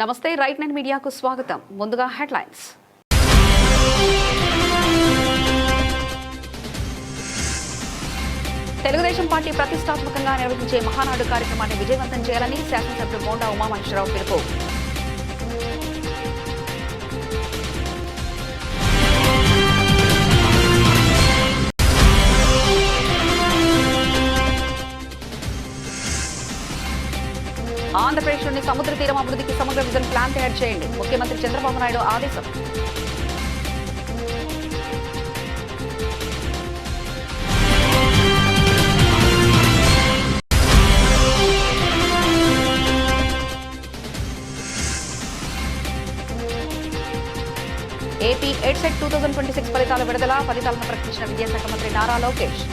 నమస్తే right nine మీడియాకు స్వాగతం. ముందుగా హెడ్లైన్స్. తెలుగుదేశం పార్టీ ప్రతిష్టాత్మకంగా నిర్వహించే మహానాడు కార్యక్రమాన్ని విజయవంతం చేయాలని శాసనసభ్యుడు బోండా ఉమామహేశ్వరరావు పిలుపు. ఆంధ్రప్రదేశ్లోని సముద్ర తీరం అభివృద్ధికి సమగ్ర విజన్ ప్లాన్ తయారు చేయండి. ముఖ్యమంత్రి చంద్రబాబు నాయుడు ఆదేశం. ఏపీ ఎడ్సెట్ 2026 ఫలితాల విడుదల. ఫలితాలను ప్రకటించిన విద్యాశాఖ మంత్రి నారా లోకేష్.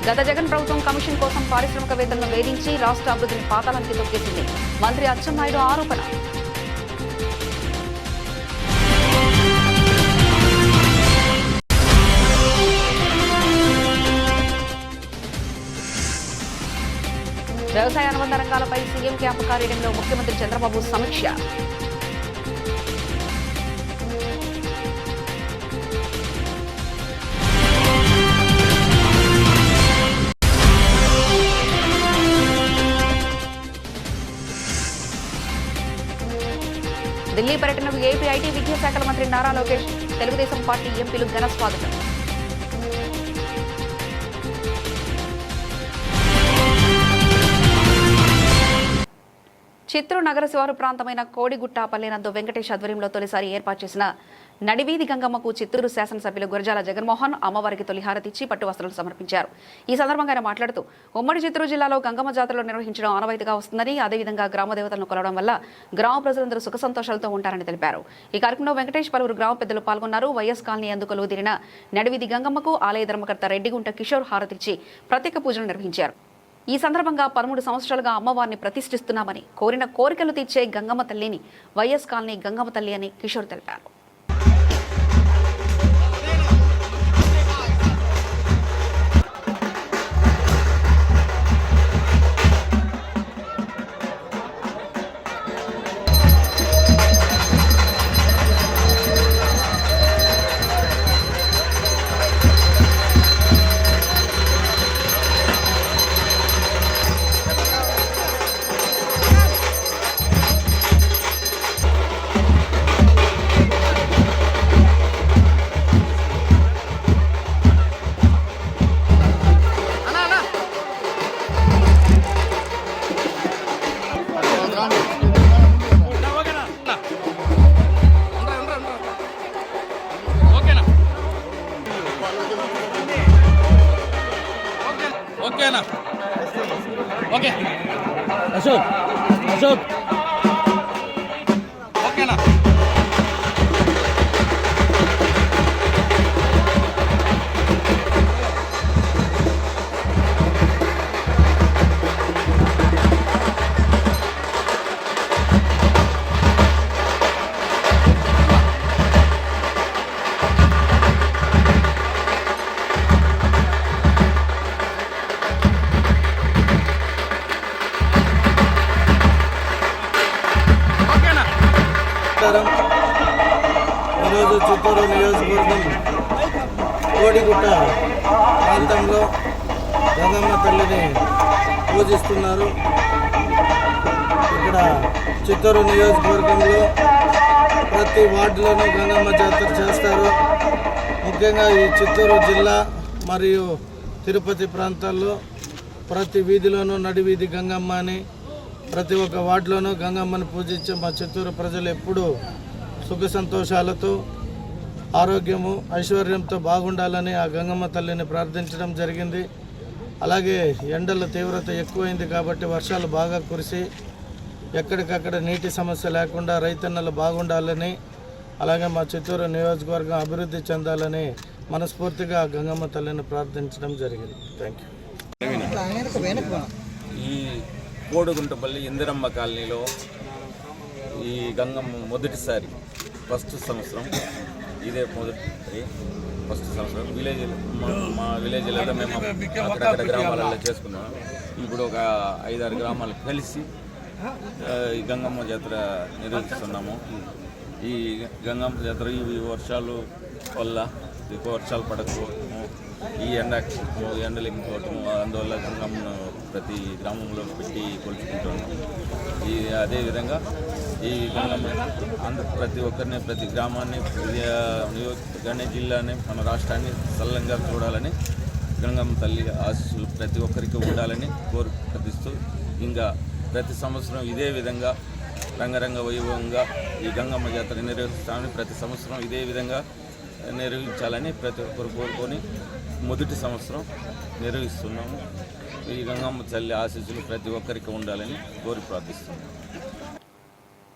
గత జగన్ ప్రభుత్వం కమిషన్ కోసం పారిశ్రామికవేత్తలను వేధించి రాష్ట్ర అభివృద్ధిని పాతాళానికి తొక్కేసింది. మంత్రి అచ్చెన్నాయుడు ఆరోపణ. వ్యవసాయ అనుబంధ రంగాలపై సీఎం క్యాంపు కార్యాలయంలో ముఖ్యమంత్రి చంద్రబాబు సమీక్ష. ఢిల్లీ పర్యటనకు ఏపీ ఐటీ విద్యాశాఖల మంత్రి నారా లోకేష్. తెలుగుదేశం పార్టీ ఎంపీలు ఘన స్వాగతం. చిత్తూరు నగర శివారు ప్రాంతమైన కోడిగుట్ట పల్లెనందు వెంకటేష్ ఆధ్వర్యంలో తొలిసారి ఏర్పాటు చేసిన నడివీధి గంగమ్మకు చిత్తూరు శాసనసభ్యులు గురజాల జగన్మోహన్ అమ్మవారికి తొలి హారతిచ్చి పట్టు వస్త్రాలు సమర్పించారు. ఈ సందర్భంగా ఆయన మాట్లాడుతూ ఉమ్మడి చిత్తూరు జిల్లాలో గంగమ్మ జాతరలు నిర్వహించడం ఆనవాయితీగా వస్తుందని, అదేవిధంగా గ్రామ దేవతలను కొలవడం వల్ల గ్రామ ప్రజలందరూ సుఖ సంతోషాలతో ఉంటారని తెలిపారు. ఈ కార్యక్రమంలో వెంకటేష్ పలువురు గ్రామ పెద్దలు పాల్గొన్నారు. వైఎస్ కాలనీ అందుకు తీరిన నడివీధి గంగమ్మకు ఆలయ ధర్మకర్త రెడ్డిగుంట కిషోర్ హారతిచ్చి ప్రత్యేక పూజలు నిర్వహించారు. ఈ సందర్భంగా 13 సంవత్సరాలుగా అమ్మవారిని ప్రతిష్ఠిస్తున్నామని, కోరిన కోరికలు తీర్చే గంగమ్మ తల్లిని వైఎస్ కాలనీ గంగమ్మ తల్లి అని కిషోర్ తెలిపారు. ఓకేనా? ఓకే అశోక్ అశోక్ ఓకేనా? ఈరోజు చిత్తూరు నియోజకవర్గం కోడిగుట్ట ప్రాంతంలో గంగమ్మ తల్లిని పూజిస్తున్నారు. ఇక్కడ చిత్తూరు నియోజకవర్గంలో ప్రతి వార్డులోనూ గంగమ్మ జాతర చేస్తారు. ముఖ్యంగా ఈ చిత్తూరు జిల్లా మరియు తిరుపతి ప్రాంతాల్లో ప్రతి వీధిలోనూ నడివీధి గంగమ్మ అని, ప్రతి ఒక్క వార్డులోనూ గంగమ్మని పూజించే మా చిత్తూరు ప్రజలు ఎప్పుడూ సుఖ సంతోషాలతో, ఆరోగ్యము, ఐశ్వర్యంతో బాగుండాలని ఆ గంగమ్మ తల్లిని ప్రార్థించడం జరిగింది. అలాగే ఎండల తీవ్రత ఎక్కువైంది కాబట్టి వర్షాలు బాగా కురిసి ఎక్కడికక్కడ నీటి సమస్య లేకుండా రైతన్నలు బాగుండాలని, అలాగే మా చిత్తూరు నియోజకవర్గం అభివృద్ధి చెందాలని మనస్ఫూర్తిగా గంగమ్మ తల్లిని ప్రార్థించడం జరిగింది. Thank you. ఈ కోడిగుంటపల్లి ఇందిరమ్మ కాలనీలో ఈ గంగమ్మ మొదటిసారి ఫస్ట్ సంవత్సరం ఇదే ఫస్ట్ సంవత్సరం విలేజ్ మా విలేజ్లో మేము అక్కడక్కడ గ్రామాలలో చేసుకున్నాం. ఇప్పుడు ఒక 5-6 గ్రామాలు కలిసి ఈ గంగమ్మ జాతర నిర్వహిస్తున్నాము. ఈ గంగమ్మ జాతర ఈ వర్షాలు వల్ల ఎక్కువ వర్షాలు పడకపోవటము, ఈ ఎండలు ఎక్కువటము, అందువల్ల గంగమ్మను ప్రతి గ్రామంలో పెట్టి కొలుచుకుంటాము. అదేవిధంగా ఈ గంగమ్మ ప్రతి ఒక్కరిని, ప్రతి గ్రామాన్ని, నియోజకవర్గాన్ని, జిల్లాని, మన రాష్ట్రాన్ని సల్లంగా చూడాలని గంగమ్మ తల్లి ఆశీస్సులు ప్రతి ఒక్కరికి ఉండాలని ప్రార్థిస్తూ ఇంకా ప్రతి సంవత్సరం ఇదే విధంగా రంగరంగ వైభవంగా ఈ గంగమ్మ జాతర నిర్వహిస్తామని, ప్రతి సంవత్సరం ఇదే విధంగా నిర్వహించాలని ప్రతి ఒక్కరు కోరుకొని మొదటి సంవత్సరం నిర్వహిస్తున్నాము. ఈ గంగమ్మ తల్లి ఆశీస్సులు ప్రతి ఒక్కరికి ఉండాలని కోరి ప్రార్థిస్తున్నాము.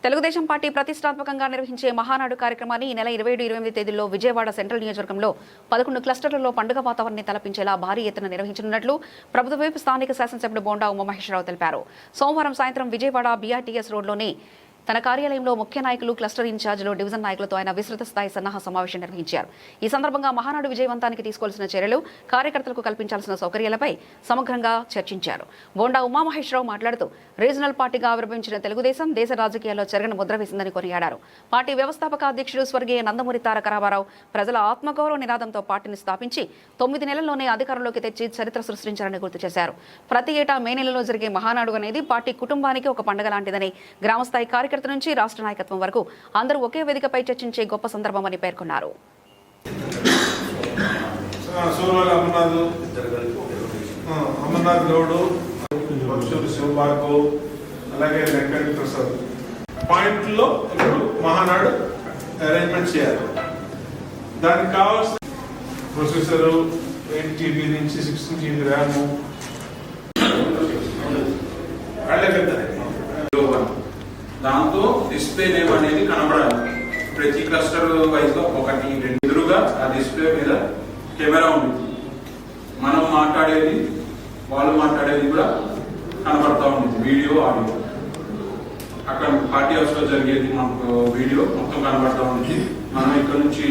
తెలుగుదేశం పార్టీ ప్రతిష్టాత్మకంగా నిర్వహించే మహానాడు కార్యక్రమాన్ని ఈ నెల 27-28 తేదీల్లో విజయవాడ సెంట్రల్ నియోజకవర్గంలో 11 క్లస్టర్లలో పండుగ వాతావరణాన్ని తలపించేలా భారీ ఎత్తున నిర్వహించనున్నట్లు ప్రభుత్వ వైపు స్థానిక శాసనసభ్యుడు బోండా ఉమామహేశ్వరరావు తెలిపారు. సోమవారం సాయంత్రం విజయవాడ BRTS రోడ్లోని తన కార్యాలయంలో ముఖ్య నాయకులు, క్లస్టర్ ఇన్ఛార్జీలు, డివిజన్ నాయకులతో ఆయన విస్తృత స్థాయి సన్నాహ సమావేశం నిర్వహించారు. ఈ సందర్భంగా మహానాడు విజయవంతానికి తీసుకోవాల్సిన చర్యలు, కార్యకర్తలకు కల్పించాల్సిన సౌకర్యాలపై సమగ్రంగా చర్చించారు. బోండా ఉమామహేశ్వరరావు మాట్లాడుతూ రీజనల్ పార్టీగా ఆవిర్భవించిన తెలుగుదేశం దేశ రాజకీయాల్లో చెరగని ముద్ర వేసిందని కొనియాడారు. పార్టీ వ్యవస్థాపక అధ్యక్షుడు స్వర్గీయ నందమూరి తారక రామారావు ప్రజల ఆత్మగౌరవ నినాదంతో పార్టీని స్థాపించి 9 నెలల్లోనే అధికారంలోకి తెచ్చి చరిత్ర సృష్టించారని గుర్తు చేశారు. ప్రతి ఏటా మే నెలలో జరిగే మహానాడు అనేది పార్టీ కుటుంబానికి ఒక పండుగ లాంటిదని, గ్రామస్థాయి కార్యకర్తల నుంచి రాష్ట్ర నాయకత్వం వరకు అందరూ ఒకే వేదికపై చర్చించే గొప్ప సందర్భమని పేర్కొన్నారు. అమర్నాథ్ గౌడు, శివబాబు, అలాగే వెంకట ప్రసాద్ పాయింట్లో ఇప్పుడు మహానాడు అరేంజ్మెంట్ చేయాలి. దానికి కావాల్సిన ప్రొసెసర్ 8GB నుంచి 16GB ర్యామ్, దాంతో డిస్ప్లే నేమ్ అనేది కనబడాలి. ప్రతి క్లస్టర్ వైజ్ గా 1-2 ఎదురుగా ఆ డిస్ప్లే మీద కెమెరా ఉంది. మనం మాట్లాడేది, వాళ్ళు మాట్లాడేది కూడా కనబడతా ఉంటుంది, వీడియో, ఆడియో. అక్కడ పార్టీ హౌస్ లో జరిగేది మనకు వీడియో మొత్తం కనబడతా ఉంటుంది. మనం ఇక్కడ నుంచి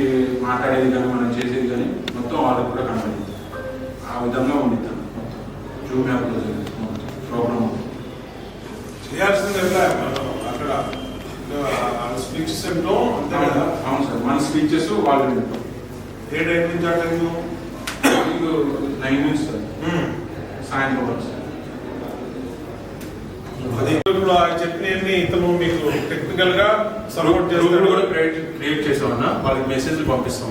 మాట్లాడేది కానీ, మనం చేసేది కానీ మొత్తం వాళ్ళకి కూడా కనబడింది. ఆ విధంగా ఉంది మొత్తం జూమ్ యాప్ లో జరిగేది ప్రోగ్రామ్ చేయాల్సింది అక్కడ స్పీచెస్ అంటూ అంతే కదా. అవును సార్, మన స్పీచెస్ వాళ్ళు ఏ టైం నుంచి ఆ టైం 9 నుంచి సార్, సాయంత్రం వరకు సార్. అది ఇప్పుడు చెప్పినవన్నీ ఇతను మీకు టెక్నికల్ గా సపోర్ట్ చేస్తాడు. కూడా క్రియేట్ చేసామన్నా, వాళ్ళకి మెసేజ్లు పంపిస్తాం.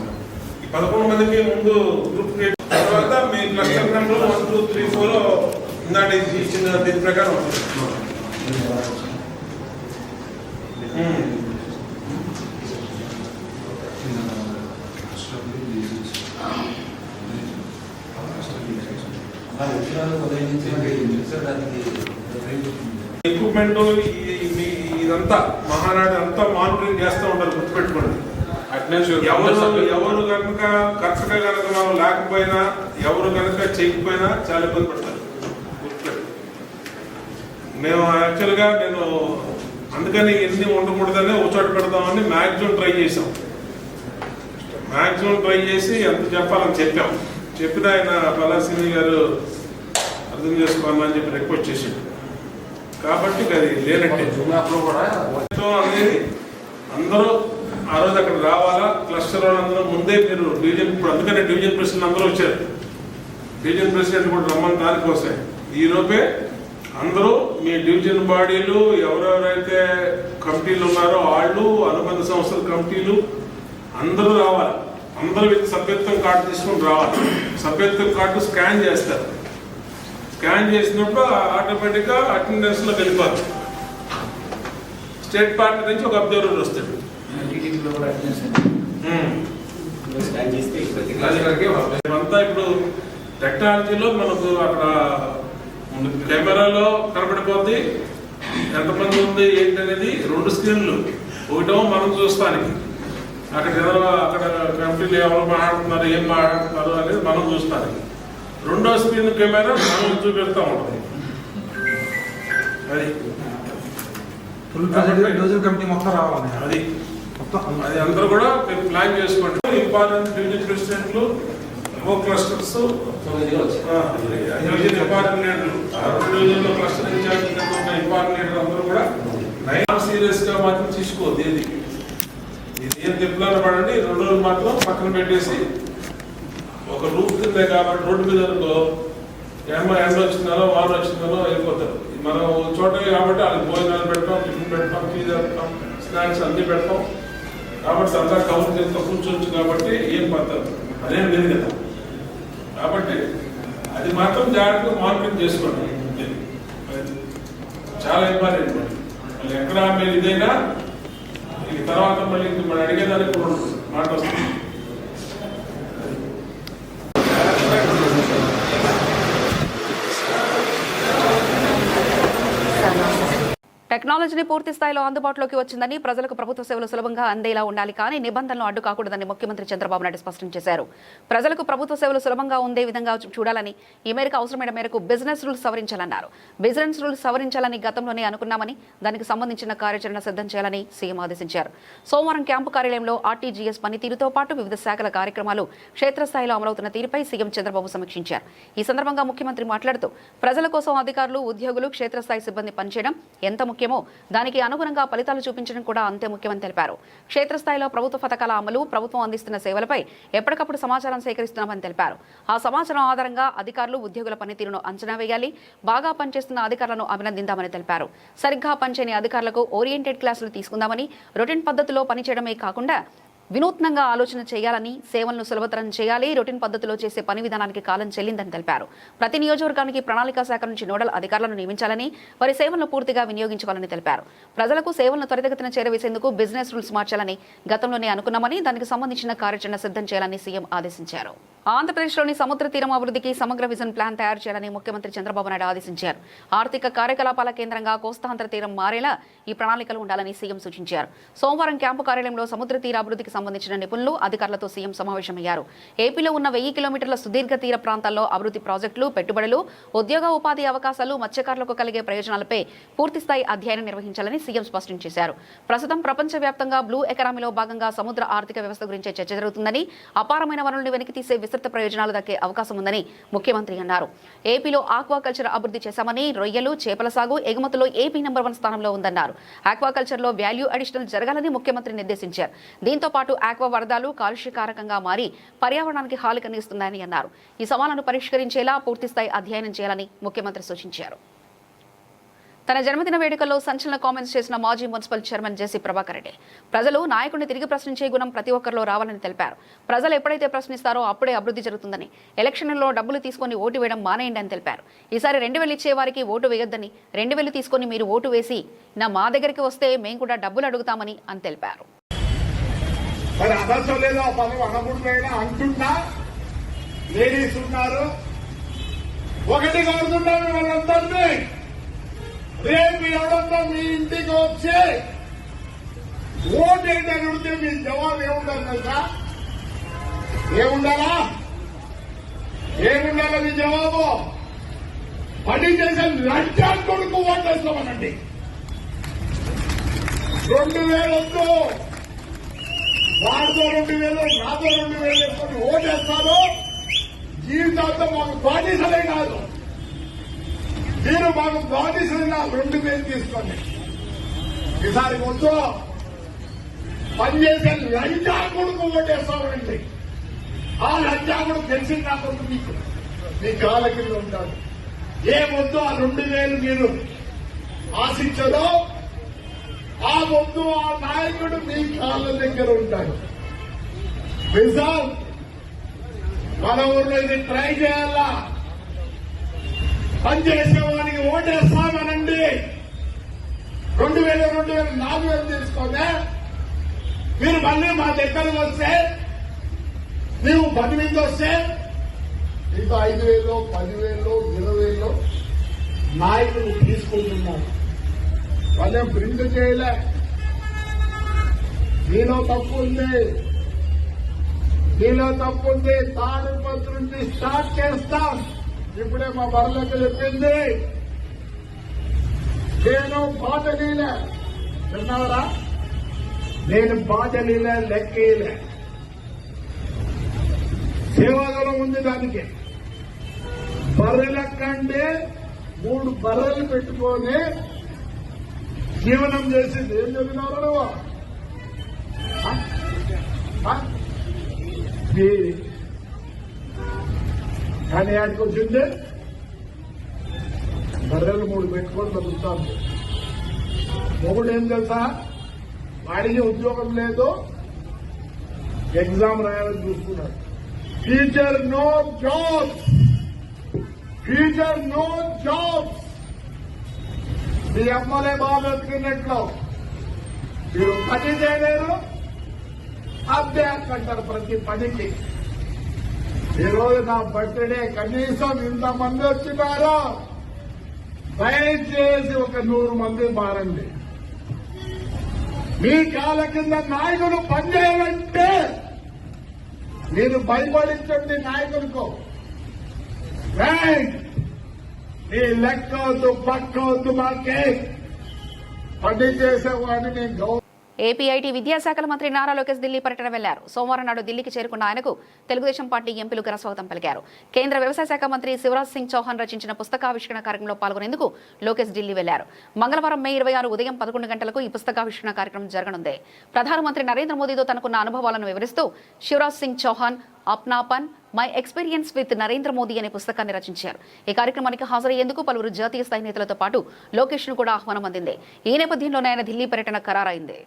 ఈ 11 మందికి ముందు గ్రూప్ క్రియేట్ తర్వాత మీ క్లస్టర్ నెంబర్ 1, 2, 3, 4 ఇందాక ఇచ్చిన దీని ప్రకారం ఎక్విప్మెంట్ ఇదంతా మహానాడు అంతా మానిటరింగ్ చేస్తూ ఉంటారు. గుర్తుపెట్టుకోండి, ఎవరు కనుక కరెక్ట్గా కనుక మనం లేకపోయినా, ఎవరు కనుక చేయకపోయినా చాలా ఇబ్బంది పడతారు. గుర్తుపెట్టు, మేము యాక్చువల్గా అందుకని ఎన్ని ఉండకూడదని ఒక చోట పెడదామని మ్యాక్సిమం ట్రై చేసాం. మ్యాక్సిమం ట్రై చేసి ఎంత చెప్పాలని చెప్పాం. చెప్పిన ఆయన పలాసిని గారు అర్థం చేసుకోవాలని చెప్పి రిక్వెస్ట్ చేసాడు. కాబట్టి అది లేనట్టే అనేది అందరూ ఆ రోజు అక్కడ రావాలా. క్లస్టర్ వాళ్ళందరూ ముందే మీరు డివిజన్, ఇప్పుడు అందుకనే డివిజన్ ప్రెసిడెంట్ అందరూ వచ్చారు. డివిజన్ ప్రెసిడెంట్ కూడా రమ్మని దానికోసమే ఈ లోపే అందరూ మీ డివిజన్ బాడీలు, ఎవరెవరైతే కమిటీలు ఉన్నారో వాళ్ళు, అనుబంధ సంస్థల కమిటీలు అందరూ రావాలి. అందరూ వీళ్ళు సభ్యత్వం కార్డు తీసుకొని రావాలి. సభ్యత్వం కార్డు స్కాన్ చేస్తారు. స్కాన్ చేసినప్పుడు ఆటోమేటిక్గా అటెండెన్స్ లో వెళ్ళిపోతారు. స్టేట్ పార్టీ నుంచి ఒక అబ్జర్వర్ వస్తాడు. అంతా ఇప్పుడు టెక్నాలజీలో మనకు అక్కడ కెమెరాలో కనబడిపోద్ది ఎంతమంది ఉంది ఏంటి అనేది. 2 స్క్రీన్లు, ఒకటేమో మనం చూస్తానికి, అక్కడ కమిటీలు ఎవరు మాట్లాడుతున్నారు, ఏం మాట్లాడుతున్నారు అనేది మనం చూస్తానికి. 2వ స్క్రీన్ కెమెరా మనం చూపెడతా ఉంటుంది. అది కమిటీ మొత్తం రావాలి. అది మొత్తం అది అందరూ కూడా మీరు ప్లాన్ చేసుకోండి. ఇంపార్టెంట్ డివిజన్ ప్రెసిడెంట్లు, క్లస్టర్స్, డివిజన్ ఇంపార్టెంట్ లీడర్లు, డివిజన్ లో క్లస్టర్ ఇన్ఛార్జ్ ఇంపార్టెంట్ లీడర్ అందరూ కూడా సీరియస్ గా మాత్రం తీసుకోవద్దు. ఇది ఏం తిప్పులాలు పడండి, 2 రోజులు మాత్రం పక్కన పెట్టేసి ఒక రూప్ కిందే కాబట్టి రోడ్డు మీద ఎండ వచ్చిందాలో వాన వచ్చిందాలో వెళ్ళిపోతారు. మనం చోటే కాబట్టి వాళ్ళకి భోజనాలు పెడతాం, టిఫిన్ పెడతాం, టీ పెడతాం, స్నాక్స్ అన్ని పెడతాం కాబట్టి అంతా కవర్ చేస్తా కూర్చోవచ్చు కాబట్టి ఏం పడతారు అదేం లేదు కదా. కాబట్టి అది మాత్రం జాగ్రత్తగా మానిటరింగ్ చేసుకోండి. చాలా ఇంపార్టెంట్. మళ్ళీ ఎక్కడ మీరు ఇదైనా ఈ తర్వాత మళ్ళీ మనం అడిగేదానికి కూడా మాట వస్తుంది. టెక్నాలజీని పూర్తి స్థాయిలో అందుబాటులోకి వచ్చిందని, ప్రజలకు ప్రభుత్వ సేవలు సులభంగా అందేలా ఉండాలి కానీ నిబంధనలు అడ్డు కాకూడదని ముఖ్యమంత్రి చంద్రబాబు నాయుడు స్పష్టం చేశారు. ప్రజలకు ప్రభుత్వ సేవలు సులభంగా ఉండే విధంగా చూడాలని, ఈ మేరకు అవసరమైన మేరకు బిజినెస్ రూల్స్ సవరించాలన్నారు. బిజినెస్ రూల్స్ సవరించాలని గతంలోనే అనుకున్నామని, దానికి సంబంధించిన కార్యాచరణ సిద్ధం చేయాలని సీఎం ఆదేశించారు. సోమవారం క్యాంపు కార్యాలయంలో ఆర్టీజీఎస్ పనితీరుతో పాటు వివిధ శాఖల కార్యక్రమాలు క్షేత్రస్థాయిలో అమలవుతున్న తీరుపై సీఎం చంద్రబాబు సమీక్షించారు. ఈ సందర్భంగా ముఖ్యమంత్రి మాట్లాడుతూ ప్రజల కోసం అధికారులు, ఉద్యోగులు, క్షేత్రస్థాయి సిబ్బంది పనిచేయడం ఎంత ముఖ్యమో దానికి అనుగుణంగా ఫలితాలు చూపించడం కూడా అంతే ముఖ్యమని తెలిపారు. క్షేత్రస్థాయిలో ప్రభుత్వ పథకాల అమలు, ప్రభుత్వం అందిస్తున్న సేవలపై ఎప్పటికప్పుడు సమాచారం సేకరిస్తున్నామని తెలిపారు. ఆ సమాచారం ఆధారంగా అధికారులు, ఉద్యోగుల పనితీరును అంచనా వేయాలి. బాగా పనిచేస్తున్న అధికారులను అభినందిందామని తెలిపారు. సరిగ్గా పనిచేయని అధికారులకు ఓరియంటెడ్ క్లాసులు తీసుకుందామని, రొటీన్ పద్ధతిలో పనిచేయడమే కాకుండా వినూత్నంగా ఆలోచన చేయాలని, సేవలను సులభతరం చేయాలి. రొటీన్ పద్ధతిలో చేసే పని విధానానికి కాలం చెల్లిందని తెలిపారు. ప్రతి నియోజకవర్గానికి ప్రణాళికా శాఖ నుంచి నోడల్ అధికారులను నియమించాలని, వారి సేవలను పూర్తిగా వినియోగించుకోవాలని తెలిపారు. ప్రజలకు సేవలను త్వరితగతిన చేరవేసేందుకు బిజినెస్ రూల్స్ మార్చాలని గతంలోనే అనుకున్నామని, దానికి సంబంధించిన కార్యాచరణ సిద్ధం చేయాలని సీఎం ఆదేశించారు. ఆంధ్రప్రదేశ్లోని సముద్ర తీరం అభివృద్ధికి సమగ్ర విజన్ ప్లాన్ తయారు చేయాలని ముఖ్యమంత్రి చంద్రబాబు నాయుడు ఆదేశించారు. ఆర్థిక కార్యకలాపాల కేంద్రంగా కోస్తాంధ్ర తీరం మారేలా ఈ ప్రణాళికలు ఉండాలని సీఎం సూచించారు. సోమవారం క్యాంపు కార్యాలయంలో సముద్ర తీర అభివృద్ధికి సంబంధించిన నిపుణులు, అధికారులతో సీఎం సమావేశమయ్యారు. ఏపీలో ఉన్న 1000 కిలోమీటర్ల సుదీర్ఘ తీర ప్రాంతాల్లో అభివృద్ధి ప్రాజెక్టులు, పెట్టుబడులు, ఉద్యోగ ఉపాధి అవకాశాలు, మత్స్యకారులకు కలిగే ప్రయోజనాలపై పూర్తిస్థాయి అధ్యయనం నిర్వహించాలని సీఎం స్పష్టం చేశారు. ప్రస్తుతం ప్రపంచవ్యాప్తంగా బ్లూ ఎకానమీలో భాగంగా సముద్ర ఆర్థిక వ్యవస్థ గురించే చర్చ జరుగుతుందని, అపారమైన వనరులను వెనక్కితీసే విస్తృత ప్రయోజనాలు దక్కే అవకాశం ఉందని ముఖ్యమంత్రి అన్నారు. ఏపీలో ఆక్వాకల్చర్ అభివృద్ధి చేశామని, రొయ్యలు, చేపల సాగు, ఎగుమతుల్లో ఏపీ నెంబర్ 1 స్థానంలో ఉందన్నారు. ఆక్వాకల్చర్లో వాల్యూ అడిషనల్ జరగాలని ముఖ్యమంత్రి నిర్దేశించారు. దీంతో పాటు ఆక్వా వరదలు కాలుష్యకారకంగా మారి పర్యావరణానికి హాని కలిగిస్తున్నాయని అన్నారు. ఈ సవాళ్లను పరిష్కరించేలా పూర్తిస్థాయి అధ్యయనం చేయాలని ముఖ్యమంత్రి సూచించారు. తన జన్మదిన వేడుకల్లో సంచలన కామెంట్స్ చేసిన మాజీ మున్సిపల్ చైర్మన్ జేసీ ప్రభాకర్ రెడ్డి ప్రజలు నాయకుడిని తిరిగి ప్రశ్నించే గుణం ప్రతి ఒక్కరిలో రావాలని తెలిపారు. ప్రజలు ఎప్పుడైతే ప్రశ్నిస్తారో అప్పుడే అభివృద్ధి జరుగుతుందని, ఎలక్షన్లలో డబ్బులు తీసుకొని ఓటు వేయడం మానేయండి అని తెలిపారు. ఈసారి 2000 ఇచ్చే వారికి ఓటు వేయొద్దని, 2000 తీసుకొని మీరు ఓటు వేసి మా దగ్గరికి వస్తే మేము కూడా డబ్బులు అడుగుతామని అని తెలిపారు. రేపు ఎవడన్నా మీ ఇంటికి వచ్చి ఓటేంటి అని ఉంటే మీ జవాబు ఏముండాలి తెలుసా? ఏముండాలా మీ జవాబు? పని చేసే లంచా కొడుకు ఓటేస్తామనండి. 2000 వద్దు, వాడితో 2000, నాతో 2000 వేసుకొని ఓటేస్తాను. జీవితాంతం మాకు బాధ్యతలే కాదు, మీరు మాకు బాధ్యతగా 2000 తీసుకోండి. ఈసారి వద్దు, పనిచేసే లంచా కొడుకు ఓటేస్తామండి. ఆ లంచా కొడుకు తెలిసిన నా కొడుకు మీ కాళ్ళ కింద ఉంటాడు. ఏమొద్దు ఆ 2000 మీరు ఆశించదో ఆ వద్దు, ఆ నాయకుడు మీ కాళ్ళ దగ్గర ఉంటాడు. నిజం, మన ఊర్లో ఇది ట్రై చేయాలా. పనిచేసేవాడికి ఓటేస్తామనండి. 2000, 4000 తీసుకోండి. మీరు మళ్ళీ మా దగ్గరకు వస్తే, నీవు 10 మీద వస్తే ఇంకా 5000, 10,000, 20,000 నాయకులు తీసుకుంటున్నారు. వాళ్ళేం బ్రింగ్ చేయలే. నీలో తప్పు ఉంది. తాడిపత్రి నుంచి స్టార్ట్ చేస్తాం. ఇప్పుడే మా బర్లకు చెప్పింది, నేను పాట నీలే విన్నావరా? నేను బాధలేలే లెక్కేయలే. సేవాదళం ఉంది దానికి. బర్రెల కంటే 3 బర్రెలు పెట్టుకొని జీవనం చేసింది. ఏం చెప్పినారు నువ్వు? కానీ ఆడికి వచ్చింది బర్రెలు 3 పెట్టుకొని బతుకుతాను. మొగుడు ఏం తెలుసా? వాడికి ఉద్యోగం లేదు, ఎగ్జామ్ రాయాలని చూసుకున్నాడు. Future no jobs, future no jobs. మీ అమ్మలే బాగా బతికినట్లు మీరు పని చేయలేరు, అభ్యాసం అంటారు ప్రతి పనికి. ఈరోజు నా బర్త్డే కనీసం ఇంతమంది వచ్చినారో దయచేసి ఒక 100 మంది మారండి. మీ కాళ్ళ కింద నాయకులు పనిచేయాలంటే మీరు భయపడించండి నాయకులకు. ఈ లెక్క వద్దు, పక్క వద్దు, మాకే పని చేసేవాడిని నేను గౌరవ. ఏపీఐటీ విద్యాశాఖల మంత్రి నారా లోకేష్ ఢిల్లీ పర్యటన వెళ్లారు. సోమవారం నాడు ఢిల్లీకి చేరుకున్న ఆయనకు తెలుగుదేశం పార్టీ ఎంపీలు ఘనస్వాగతం పలికారు. కేంద్ర వ్యవసాయ శాఖ మంత్రి శివరాజ్ సింగ్ చౌహాన్ రచించిన పుస్తకావిష్కరణ కార్యక్రమంలో పాల్గొనేందుకు లోకేష్ ఢిల్లీ వెళ్లారు. మంగళవారం మే 26 ఉదయం 11 గంటలకు ఈ పుస్తకావిష్కరణ కార్యక్రమం జరగనుంది. ప్రధానమంత్రి నరేంద్ర మోదీతో తనకున్న అనుభవాలను వివరిస్తూ Shivraj Singh Chouhan Apnapan my experience with Narendra Modi అనే పుస్తకాన్ని రచించారు. ఈ కార్యక్రమానికి హాజరయ్యేందుకు పలువురు జాతీయ స్థాయి నేతలతో పాటు లోకేష్ ను కూడా ఆహ్వానం అందింది. ఈ నేపథ్యంలోనే ఆయన ఢిల్లీ పర్యటన ఖరారైంది.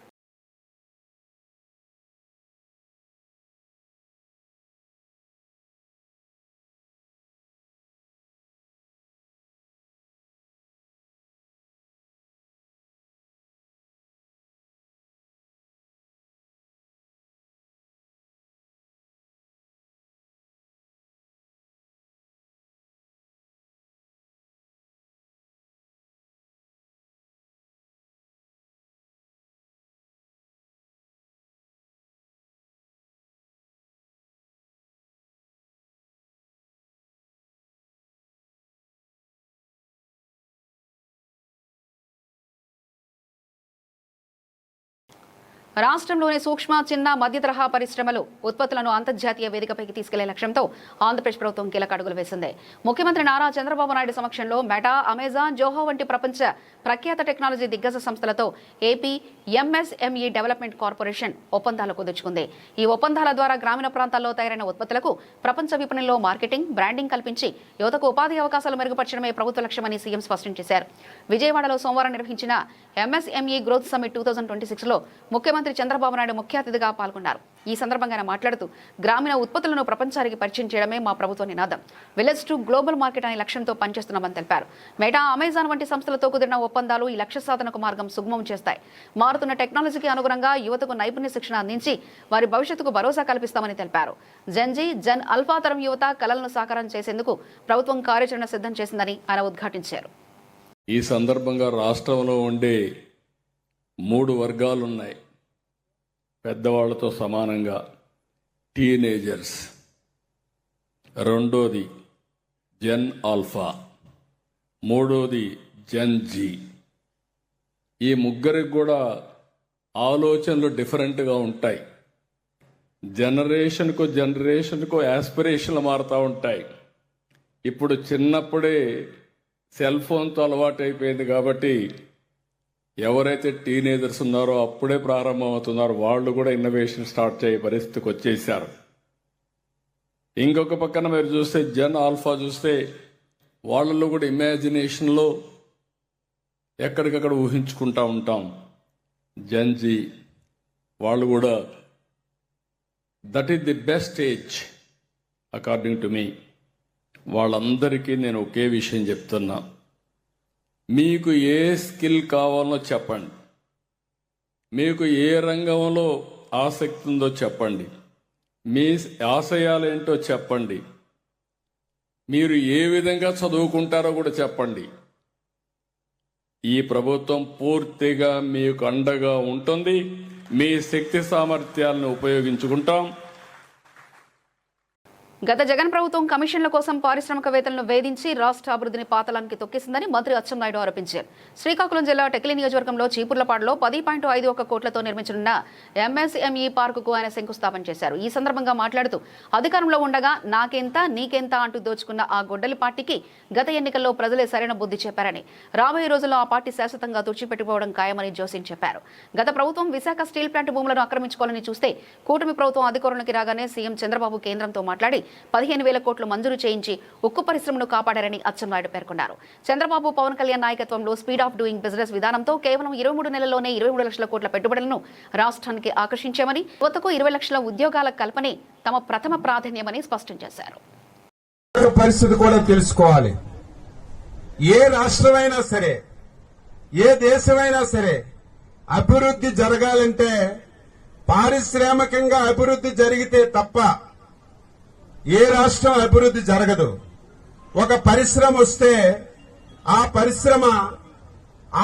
రాష్ట్రంలోని సూక్ష్మ, చిన్న, మధ్య తరహా పరిశ్రమలు ఉత్పత్తులను అంతర్జాతీయ వేదికపైకి తీసుకెళ్లే లక్ష్యంతో ఆంధ్రప్రదేశ్ ప్రభుత్వం కీలక అడుగులు వేసింది. ముఖ్యమంత్రి నారా చంద్రబాబు నాయుడు సమక్షంలో మెటా, అమెజాన్, జోహో వంటి ప్రపంచ ప్రఖ్యాత టెక్నాలజీ దిగ్గజ సంస్థలతో ఏపీ ఎంఎస్ఎంఈ డెవలప్మెంట్ కార్పొరేషన్ ఒప్పందాలు కుదుర్చుకుంది. ఈ ఒప్పందాల ద్వారా గ్రామీణ ప్రాంతాల్లో తయారైన ఉత్పత్తులకు ప్రపంచ విపణిలో మార్కెటింగ్, బ్రాండింగ్ కల్పించి యువతకు ఉపాధి అవకాశాలు మెరుగుపరచడమే ప్రభుత్వ లక్ష్యమని సీఎం స్పష్టం చేశారు. విజయవాడలో సోమవారం నిర్వహించిన ఎంఎస్ఎంఈ గ్రోత్ సమ్మిట్ 2026లో ముఖ్యమంత్రి చంద్రబాబు నాయుడు ముఖ్య అతిథిగా పాల్గొన్నారు. ఈ సందర్భంగా ఆయన మాట్లాడుతూ గ్రామీణ ఉత్పత్తులను ప్రపంచానికి పరిచయం చేయడమే మా ప్రభుత్వ నినాదం. విలేజ్ టు గ్లోబల్ మార్కెట్ అనే లక్ష్యంతో పనిచేస్తున్నామని తెలిపారు. మెటా, అమెజాన్ వంటి సంస్థలతో కుదిరిన ఒప్పందాలు ఈ లక్ష్య సాధనకు మార్గం సుగమం చేస్తాయి. మారుతున్న టెక్నాలజీకి అనుగుణంగా యువతకు నైపుణ్య శిక్షణ అందించి వారి భవిష్యత్తుకు భరోసా కల్పిస్తామని తెలిపారు. జెన్జీ, జన్ అల్ఫా తరం యువత కలలను సాకారం చేసేందుకు ప్రభుత్వం కార్యాచరణ సిద్ధం చేసిందని ఆయన ఉద్ఘాటించారు. ఈ సందర్భంగా రాష్ట్రంలో ఉండే 3 వర్గాలున్నాయి. పెద్దవాళ్లతో సమానంగా టీనేజర్స్, రెండోది జెన్ ఆల్ఫా, మూడోది జెన్ జీ. ఈ ముగ్గురికి కూడా ఆలోచనలు డిఫరెంట్గా ఉంటాయి. జనరేషన్కు యాస్పిరేషన్లు మారుతూ ఉంటాయి. ఇప్పుడు చిన్నప్పుడే సెల్ ఫోన్తో అలవాటు అయిపోయింది కాబట్టి ఎవరైతే టీనేజర్స్ ఉన్నారో అప్పుడే ప్రారంభమవుతున్నారో వాళ్ళు కూడా ఇన్నోవేషన్ స్టార్ట్ చేయ పరిస్థితికి వచ్చేసారు. ఇంకొక పక్కన మీరు చూస్తే జెన్ ఆల్ఫా చూస్తే వాళ్ళలో కూడా ఇమాజినేషన్లో ఎక్కడికక్కడ ఊహించుకుంటూ ఉంటాం. జెన్ జీ వాళ్ళు కూడా that is the best age according to me. వాళ్ళందరికీ నేను ఒకే విషయం చెప్తున్నా, మీకు ఏ స్కిల్ కావాలో చెప్పండి, మీకు ఏ రంగంలో ఆసక్తి ఉందో చెప్పండి, మీ ఆశయాలేంటో చెప్పండి, మీరు ఏ విధంగా చదువుకుంటారో కూడా చెప్పండి. ఈ ప్రభుత్వం పూర్తిగా మీకు అండగా ఉంటుంది. మీ శక్తి సామర్థ్యాలను ఉపయోగించుకుంటాం. గత జగన్ ప్రభుత్వం కమిషన్ల కోసం పారిశ్రామికవేత్తలను వేధించి రాష్ట్ర అభివృద్ధిని పాతాళానికి తొక్కేసిందని మంత్రి అచ్చెన్నాయుడు ఆరోపించారు. శ్రీకాకుళం జిల్లా టెక్లీ నియోజకవర్గంలో చీపుర్లపాడులో 10.51 కోట్లతో నిర్మించనున్న ఎంఎస్ఎంఈ పార్కుకు ఆయన శంకుస్థాపన చేశారు. ఈ సందర్భంగా మాట్లాడుతూ అధికారంలో ఉండగా నాకెంత నీకెంత అంటూ దోచుకున్న ఆ గొడ్డలి పార్టీకి గత ఎన్నికల్లో ప్రజలే సరైన బుద్ధి చెప్పారని, రాబోయే రోజుల్లో ఆ పార్టీ శాశ్వతంగా తుడిచిపెట్టుకోవడం ఖాయమని జోసిన్ చెప్పారు. గత ప్రభుత్వం విశాఖ స్టీల్ ప్లాంట్ భూములను ఆక్రమించుకోవాలని చూస్తే కూటమి ప్రభుత్వం అధికారంలోకి రాగానే సీఎం చంద్రబాబు కేంద్రంతో మాట్లాడి 15,000 కోట్లు మంజూరు చేయించి ఉక్కు పరిశ్రమను కాపాడారని అచ్చెన్నాయుడు పేర్కొన్నారు. చంద్రబాబు పవన్ కళ్యాణ్ నాయకత్వంలో స్పీడ్ ఆఫ్ డూయింగ్ బిజినెస్ విధానంతో కేవలం 23 నెలల్లోనే 23 లక్షల కోట్ల పెట్టుబడులను రాష్ట్రానికి ఆకర్షించామని, యువతకు 20 లక్షల ఉద్యోగాల కల్పనే తమ ప్రథమ ప్రాధాన్యమని స్పష్టం చేశారు. పరిస్థితి కూడా తెలుసుకోవాలి. ఏ రాష్ట్రమైనా సరే, ఏ దేశమైనా సరే అభివృద్ధి జరగాలంటే పారిశ్రామికంగా అభివృద్ధి జరిగితే తప్ప ఏ రాష్ట్రం అభివృద్ధి జరగదు. ఒక పరిశ్రమ వస్తే ఆ పరిశ్రమ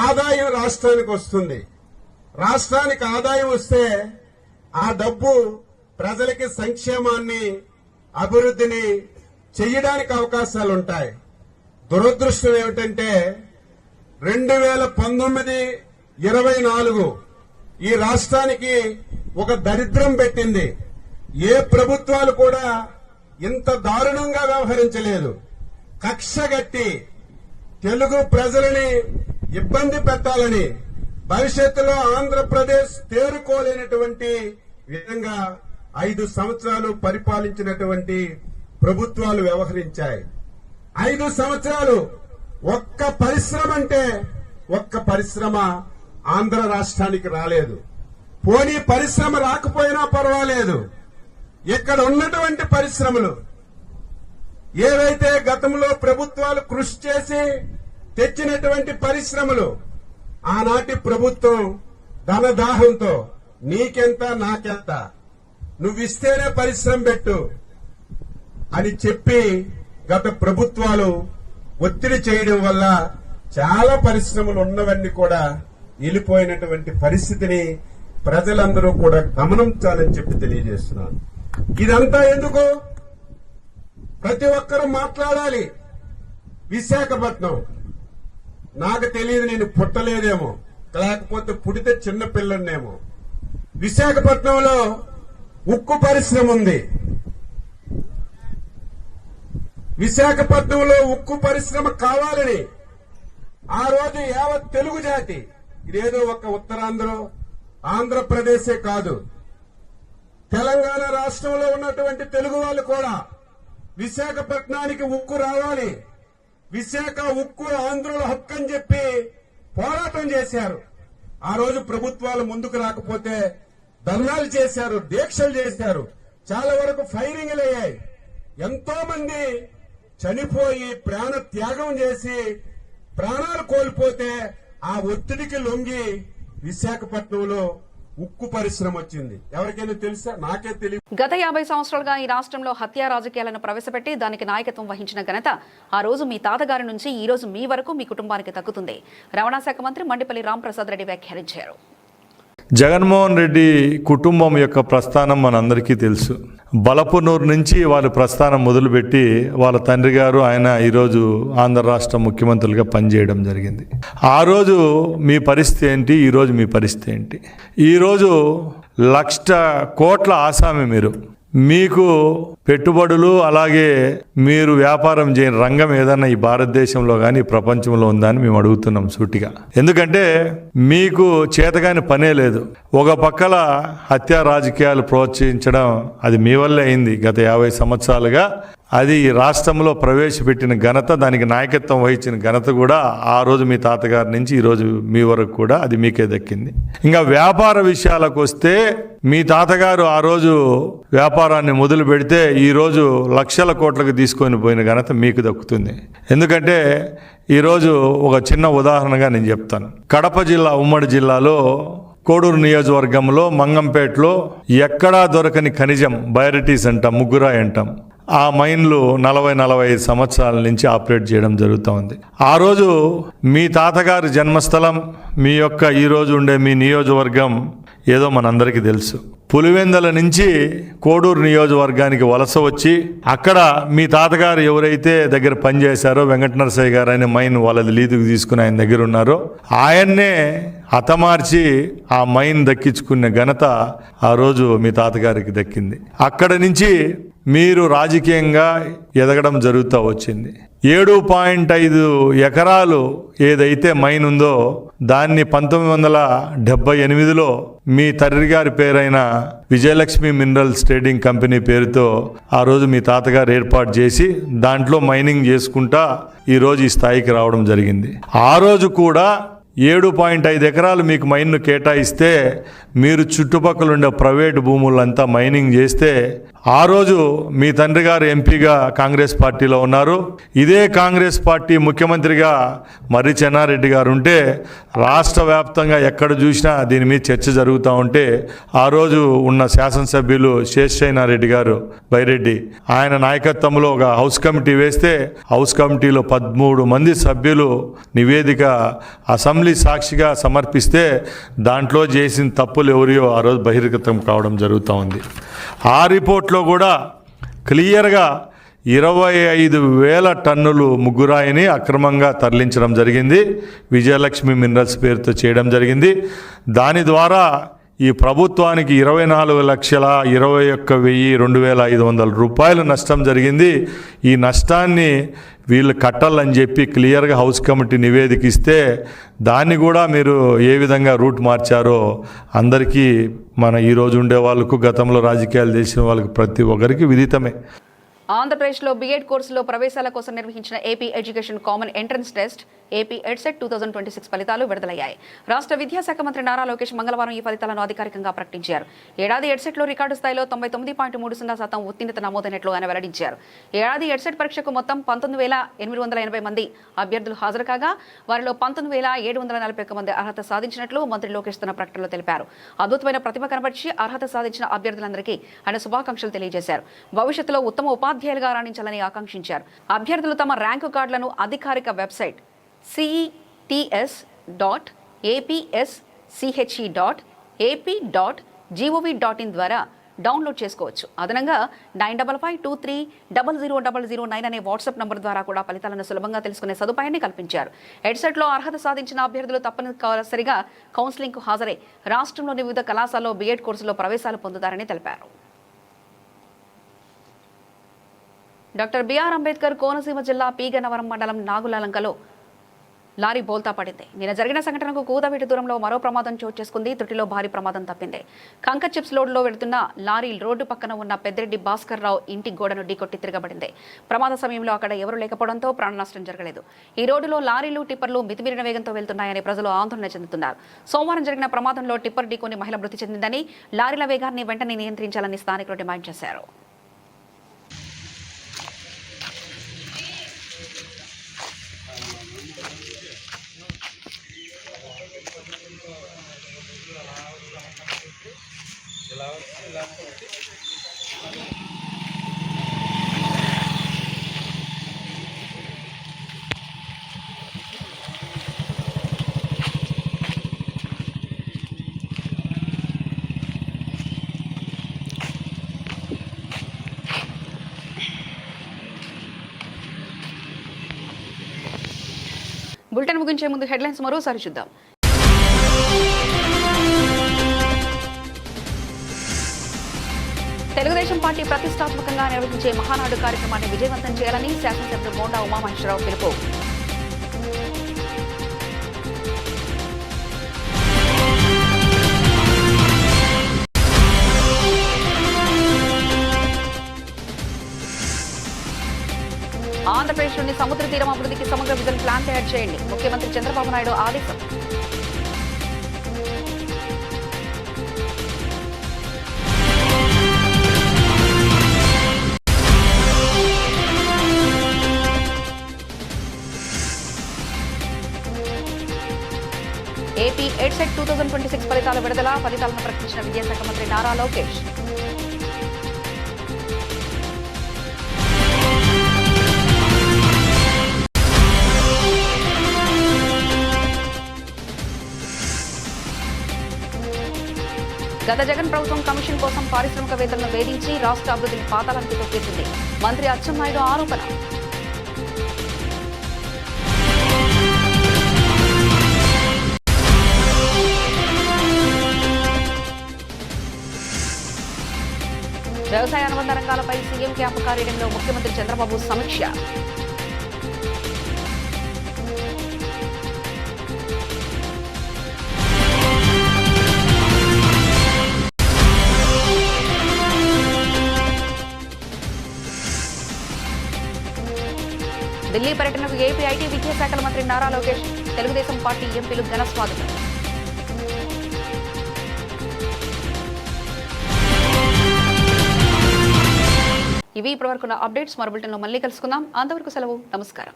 ఆదాయం రాష్ట్రానికి వస్తుంది. రాష్ట్రానికి ఆదాయం వస్తే ఆ డబ్బు ప్రజలకి సంక్షేమాన్ని, అభివృద్ధిని చేయడానికి అవకాశాలు ఉంటాయి. దురదృష్టం ఏమిటంటే 2019-24 ఈ రాష్ట్రానికి ఒక దరిద్రం పెట్టింది. ఏ ప్రభుత్వాలు కూడా ఇంత దారుణంగా వ్యవహరించలేదు. కక్షగట్టి తెలుగు ప్రజలని ఇబ్బంది పెట్టాలని, భవిష్యత్తులో ఆంధ్రప్రదేశ్ తేరుకోలేనటువంటి విధంగా 5 సంవత్సరాలు పరిపాలించినటువంటి ప్రభుత్వాలు వ్యవహరించాయి. 5 సంవత్సరాలు ఒక్క పరిశ్రమ అంటే ఒక్క పరిశ్రమ ఆంధ్ర రాష్ట్రానికి రాలేదు. పోనీ పరిశ్రమ రాకపోయినా పర్వాలేదు, ఇక్కడ ఉన్నటువంటి పరిశ్రమలు ఏవైతే గతంలో ప్రభుత్వాలు కృషి చేసి తెచ్చినటువంటి పరిశ్రమలు, ఆనాటి ప్రభుత్వం ధనదాహంతో నీకెంత నాకెంత, నువ్విస్తేనే పరిశ్రమ పెట్టు అని చెప్పి గత ప్రభుత్వాలు ఒత్తిడి చేయడం వల్ల చాలా పరిశ్రమలు ఉన్నవన్నీ కూడా నిలిపోయినటువంటి పరిస్థితిని ప్రజలందరూ కూడా గమనించాలని చెప్పి తెలియజేస్తున్నాను. ఇదంతా ఎందుకు? ప్రతి ఒక్కరూ మాట్లాడాలి. విశాఖపట్నం నాకు తెలియదు, నేను పుట్టలేదేమో, లేకపోతే పుడితే చిన్న పిల్లనేమో. విశాఖపట్నంలో ఉక్కు పరిశ్రమ ఉంది. విశాఖపట్నంలో ఉక్కు పరిశ్రమ కావాలని ఆ రోజు యావత్ తెలుగు జాతి, ఇదేదో ఒక ఉత్తరాంధ్ర ఆంధ్రప్రదేశే కాదు, తెలంగాణ రాష్ట్రంలో ఉన్నటువంటి తెలుగు వాళ్ళు కూడా విశాఖపట్నానికి ఉక్కు రావాలి, విశాఖ ఉక్కు ఆంధ్రుల హక్కు అని చెప్పి పోరాటం చేశారు. ఆ రోజు ప్రభుత్వాలు ముందుకు రాకపోతే ధర్నాలు చేశారు, దీక్షలు చేశారు, చాలా వరకు ఫైరింగ్లు అయ్యాయి. ఎంతో మంది చనిపోయి ప్రాణ త్యాగం చేసి ప్రాణాలు కోల్పోతే ఆ ఒత్తిడికి లొంగి విశాఖపట్నంలో ఉక్కు పరిశ్రమ వచ్చింది. ఎవరికైనా తెలుసా? నాకే తెలియదు. గత 50 సంవత్సరాలుగా ఈ రాష్ట్రంలో హత్యా రాజకీయాలను ప్రవేశపెట్టి దానికి నాయకత్వం వహించిన ఘనత ఆ రోజు మీ తాతగారి నుంచి ఈ రోజు మీ వరకు మీ కుటుంబానికి దక్కుతుంది. రవాణా శాఖ మంత్రి మండిపల్లి రాంప్రసాద్ రెడ్డి వ్యాఖ్యానించారు. జగన్మోహన్ రెడ్డి కుటుంబం యొక్క ప్రస్థానం మనందరికీ తెలుసు. బలపనూరు నుంచి వాళ్ళ ప్రస్థానం మొదలుపెట్టి వాళ్ళ తండ్రి గారు ఆయన ఈరోజు ఆంధ్ర రాష్ట్ర ముఖ్యమంత్రులుగా పనిచేయడం జరిగింది. ఆ రోజు మీ పరిస్థితి ఏంటి, ఈరోజు మీ పరిస్థితి ఏంటి? ఈరోజు 1,00,000 కోట్ల ఆసామి మీరు. మీకు పెట్టుబడులు, అలాగే మీరు వ్యాపారం చేయని రంగం ఏదన్నా ఈ భారతదేశంలో కానీ ప్రపంచంలో ఉందా అని మేము అడుగుతున్నాం సూటిగా. ఎందుకంటే మీకు చేతగాని పనే లేదు. ఒక పక్కల హత్యా రాజకీయాలు ప్రోత్సహించడం అది మీ వల్లే అయింది. గత 50 సంవత్సరాలుగా అది ఈ రాష్ట్రంలో ప్రవేశపెట్టిన ఘనత, దానికి నాయకత్వం వహించిన ఘనత కూడా ఆ రోజు మీ తాతగారి నుంచి ఈరోజు మీ వరకు కూడా అది మీకే దక్కింది. ఇంకా వ్యాపార విషయాలకు వస్తే మీ తాతగారు ఆ రోజు వ్యాపారాన్ని మొదలు పెడితే ఈరోజు 1,00,000 కోట్లకు తీసుకొని పోయిన ఘనత మీకు దక్కుతుంది. ఎందుకంటే ఈరోజు ఒక చిన్న ఉదాహరణగా నేను చెప్తాను. కడప జిల్లా, ఉమ్మడి జిల్లాలో కోడూరు నియోజకవర్గంలో మంగంపేటలో ఎక్కడా దొరకని ఖనిజం బైరటీస్ అంటాం, ముగ్గురాయి అంటాం. ఆ మైన్లు 40-45 సంవత్సరాల నుంచి ఆపరేట్ చేయడం జరుగుతూ ఉంది. ఆ రోజు మీ తాతగారి జన్మస్థలం, మీ యొక్క ఈరోజు ఉండే మీ నియోజకవర్గం ఏదో మనందరికీ తెలుసు. పులివెందల నుంచి కోడూరు నియోజకవర్గానికి వలస వచ్చి అక్కడ మీ తాతగారు ఎవరైతే దగ్గర పనిచేశారో వెంకటనరసయ్య గారు అనే మైన్ వాళ్ళది లీదుకు తీసుకుని ఆయన దగ్గర ఉన్నారో ఆయన్నే హతమార్చి ఆ మైన్ దక్కించుకునే ఘనత ఆ రోజు మీ తాతగారికి దక్కింది. అక్కడ నుంచి మీరు రాజకీయంగా ఎదగడం జరుగుతూ వచ్చింది. 7.5 ఎకరాలు ఏదైతే మైన్ ఉందో దాన్ని 1978లో మీ తండ్రి గారి పేరైన విజయలక్ష్మి మినరల్స్ ట్రేడింగ్ కంపెనీ పేరుతో ఆ రోజు మీ తాతగారు ఏర్పాటు చేసి దాంట్లో మైనింగ్ చేసుకుంటా ఈరోజు ఈ స్థాయికి రావడం జరిగింది. ఆ రోజు కూడా 7.5 ఎకరాలు మీకు మైన్ను కేటాయిస్తే మీరు చుట్టుపక్కల ఉండే ప్రైవేటు భూములంతా మైనింగ్ చేస్తే ఆ రోజు మీ తండ్రి గారు ఎంపీగా కాంగ్రెస్ పార్టీలో ఉన్నారు. ఇదే కాంగ్రెస్ పార్టీ ముఖ్యమంత్రిగా మర్రి చెన్నారెడ్డి గారు ఉంటే రాష్ట్ర వ్యాప్తంగా ఎక్కడ చూసినా దీని మీద చర్చ జరుగుతూ ఉంటే ఆ రోజు ఉన్న శాసనసభ్యులు శేషయ్యనారెడ్డి గారు బైరెడ్డి ఆయన నాయకత్వంలో ఒక హౌస్ కమిటీ వేస్తే హౌస్ కమిటీలో 13 మంది సభ్యులు నివేదిక అసెంబ్లీ సాక్షిగా సమర్పిస్తే దాంట్లో చేసిన తప్పులు ఎవరియో ఆ రోజు బహిర్గతం కావడం జరుగుతూ ఉంది. ఆ రిపోర్ట్లో కూడా క్లియర్గా 25,000 టన్నులు ముగ్గురాయిని అక్రమంగా తరలించడం జరిగింది. విజయలక్ష్మి మినరల్స్ పేరుతో చేయడం జరిగింది. దాని ద్వారా ఈ ప్రభుత్వానికి 24,21,2,500 రూపాయలు నష్టం జరిగింది. ఈ నష్టాన్ని వీళ్ళు కట్టాలని చెప్పి క్లియర్గా హౌస్ కమిటీ నివేదిక ఇస్తే దాన్ని కూడా మీరు ఏ విధంగా రూట్ మార్చారో అందరికీ మన ఈరోజు ఉండే వాళ్ళకు గతంలో రాజకీయాలు చేసిన వాళ్ళకి ప్రతి ఒక్కరికి విదితమే. ఆంధ్రప్రదేశ్లో బీఎడ్ కోర్సులో ప్రవేశాల కోసం నిర్వహించిన AP education common entrance test AP EdCET 2026 ఫలితాలు విడుదలయ్యాయి. రాష్ట్ర విద్యాశాఖ మంత్రి నారా లోకేష్ మంగళవారం ఈ ఫలితాలను అధికారికంగా ప్రకటించారు. ఏడాది ఎడ్సెట్లో రికార్డు స్థాయిలో 99.30% ఉత్తీర్ణత నమోదైనట్లు ఆయన వెల్లడించారు. ఏడాది ఎడ్సెట్ పరీక్షకు మొత్తం 19,880 మంది అభ్యర్థులు హాజరు కాగా వారిలో 19,741 మంది అర్హత సాధించినట్లు మంత్రి లోకేష్ తన ప్రకటనలో తెలిపారు. అద్భుతమైన ప్రతిభ కనబర్చి అర్హత సాధించిన అభ్యర్థులందరికీ ఆయన శుభాకాంక్షలు తెలియజేశారు. భవిష్యత్తులో ఉత్తమ ఉపాధ్యాయులుగా రాణించాలని ఆకాంక్షించారు. అభ్యర్థులు తమ ర్యాంకు కార్డులను అధికారిక వెబ్సైట్ cets.apsche.ap.gov.in ద్వారా డౌన్లోడ్ చేసుకోవచ్చు. అదనంగా 9552300009 అనే వాట్సాప్ నంబర్ ద్వారా కూడా ఫలితాలను సులభంగా తెలుసుకునే సదుపాయాన్ని కల్పించారు. ఎడ్సెట్లో అర్హత సాధించిన అభ్యర్థులు తప్పనిసరిగా కౌన్సిలింగ్కు హాజరై రాష్ట్రంలోని వివిధ కళాశాలలో బీఎడ్ కోర్సులో ప్రవేశాలు పొందుతారని తెలిపారు. డాక్టర్ బిఆర్ అంబేద్కర్ కోనసీమ జిల్లా పీగన్నవరం మండలం నాగులలంకలో లారీ బోల్తా పడింది. నిన్న జరిగిన సంఘటనకు కూతవేటు దూరంలో మరో ప్రమాదం చోటు చేసుకుంది. త్రుటిలో భారీ ప్రమాదం తప్పింది. కంకర్ చిప్స్ లోడ్లో వెళుతున్న లారీ రోడ్డు పక్కన ఉన్న పెద్దిరెడ్డి భాస్కర్ రావు ఇంటి గోడను ఢీకొట్టి తిరగబడింది. ప్రమాద సమయంలో అక్కడ ఎవరూ లేకపోవడంతో ప్రాణ నష్టం జరగలేదు. ఈ రోడ్డులో లారీలు టిప్పర్లు మితిమీరిన వేగంతో వెళ్తున్నాయని ప్రజలు ఆందోళన చెందుతున్నారు. సోమవారం జరిగిన ప్రమాదంలో టిప్పర్ ఢీకొని మహిళ మృతి చెందిందని, లారీల వేగాన్ని వెంటనే నియంత్రించాలని స్థానికులు డిమాండ్ చేశారు. బులెటిన్ ముగించే ముందు హెడ్లైన్స్ మరోసారి చూద్దాం. తెలుగుదేశం పార్టీ ప్రతిష్టాత్మకంగా నిర్వహించే మహానాడు కార్యక్రమాన్ని విజయవంతం చేయాలని శాసనసభ్యుడు మోండా ఉమామహేశ్వరరావు పిలుపు. ఆంధ్రప్రదేశ్లోని సముద్ర తీరం అభివృద్ధికి సమగ్ర విజన్ ప్లాన్ తయారు చేయండి. ముఖ్యమంత్రి చంద్రబాబు నాయుడు ఆదేశం. ఏపీ ఎడ్సెట్ 2026 ఫలితాల విడుదల. ఫలితాలను ప్రకటించిన విద్యాశాఖ మంత్రి నారా లోకేష్. గత జగన్ ప్రభుత్వం కమిషన్ కోసం పారిశ్రామికవేత్తలను వేధించి రాష్ట్ర అభివృద్ధిని పాతాళానికి తొక్కేసింది. మంత్రి అచ్చెన్నాయుడు ఆరోపణ. వ్యవసాయ అనుబంధ రంగాలపై సీఎం క్యాంపు కార్యాలయంలో ముఖ్యమంత్రి చంద్రబాబు సమీక్ష. ఢిల్లీ పర్యటనకు ఏపీ ఐటీ విద్యాశాఖల మంత్రి నారా లోకేష్, తెలుగుదేశం పార్టీ ఎంపీలు ఘన స్వాగతం. ఇవి ఇప్పటివరకున్న అప్డేట్స్. మరో బులెటిన్లో మళ్ళీ కలుసుకుందాం. అంతవరకు సెలవు. నమస్కారం.